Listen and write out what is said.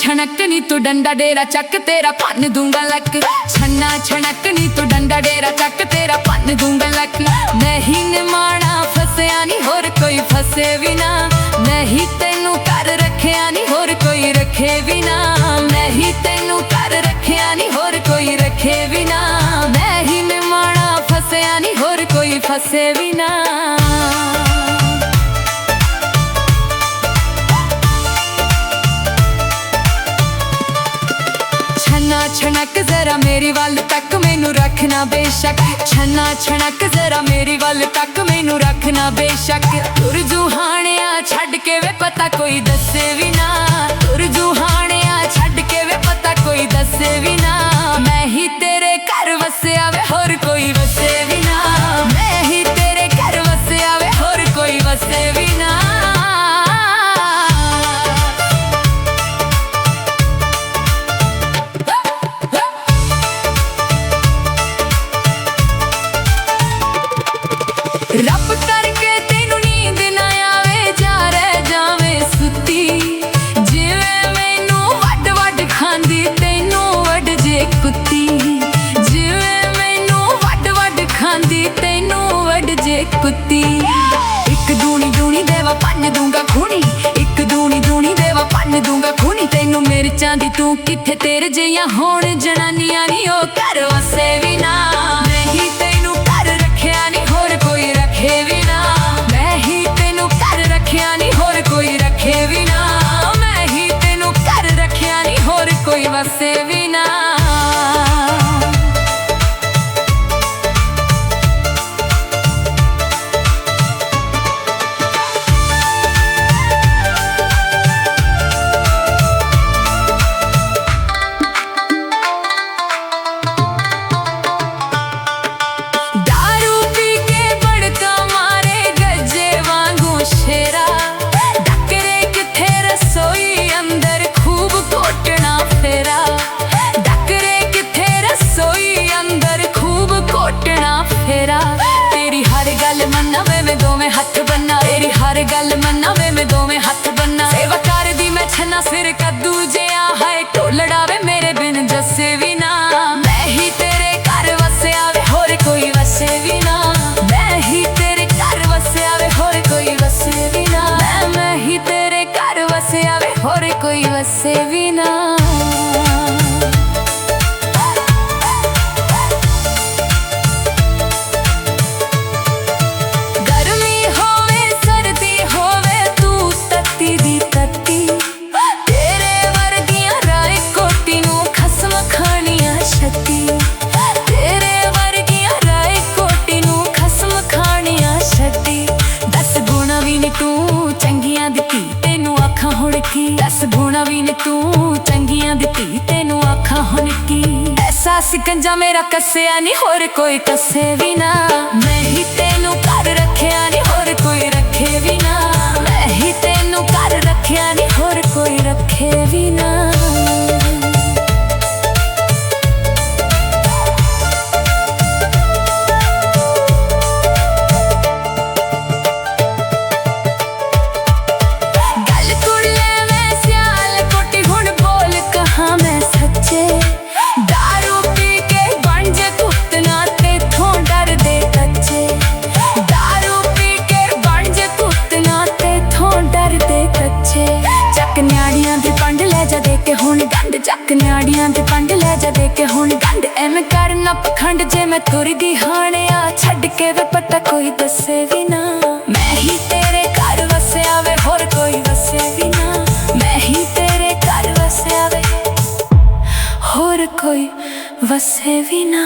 छनक नी तू डंडा डेरा चक तेरा पन दूंगा लक। छन्ना छनक नी तू डंडा डेरा चक तेरा पन दूंगा लक। नहीं निमाना फसया नी होर कोई फसे भी ना। नहीं तेनू कर रखिया नी होर कोई रखे भी ना। नहीं तेनू कर रखिया नी होर कोई रखे भी ना। नहीं निमाना फसया नी होर कोई फसे भी ना। छन्ना छनक जरा मेरी वल तक मैनू रखना बेशक। छन्ना छनक जरा मेरी वल तक मैनू रखना बेशक। तुर जुहानिया छड़ के वे पता कोई दसे भी ना। तुर जुहानिया छड़ के वे पता कोई दसे भी ना। मैं ही तेरे घर वसया वे होर कोई वसे भी ना। मैं ही तेरे घर वसया वे होर कोई वसे भी ना। रब करके तेनू नींद ना आवे जा रह जावे सुती। जिवें मैनू वड वड खांदी तेनू वड जे कुत्ती। जिवें मैनू वड वड खांदी तेनू वड जे कुत्ती। एक दूनी दूनी देवा पन दूंगा खूनी। एक दूनी दूनी देवा पन दूंगा खूनी। तेनू मिर्चां दी तू किथे तेरे जियां होण जनानियां नी ओ घर वसे भी ना। नहीं तेनू घर रखिया नी होर कोई रखे भी ना। मैं ही तेनू घर रखिया नी होर कोई रखे भी ना। मैं ही तेनू घर रखिया नी होर कोई वसे भी ना। तेरी हर गल मन्ना वे मैं दोवें हथ बन्ना। तेरी हर गल मन्ना वे मैं दोवें हथ बन्ना। सेवा कर दी मैं छन्ना सिर कद्दू जिया हाय ढोलड़ा वे मेरे बिन जसे भी ना। मैं ही तेरे घर वसया वे होर कोई वसे भी ना। मैं ही तेरे घर वसया वे होर कोई वसे भी ना। मैं ही तेरे घर वसया वे होर कोई वसे भी ना। दस गुणा भी ने तू चंगियां दिती तेनू आखा हुण की। ऐसा सिकंजा मेरा कसिया नी होर कोई कसे भी ना। मैं ही तेनू घर रखिया नी होर कोई रखे भी ना। मैं ही तेनू घर रखिया नी होर कोई रखे भी ना। चक न्याड़ियां दे पंड ले जा दे के हुण गंढ। एवें करना पखंड जे मैं तुरदी हाणिया छड्ड के वे पता कोई दसे भी ना। मैं ही तेरे घर वसया वे होर कोई वसे भी ना। मैं ही तेरे घर वसया वे होर कोई वसे भी ना।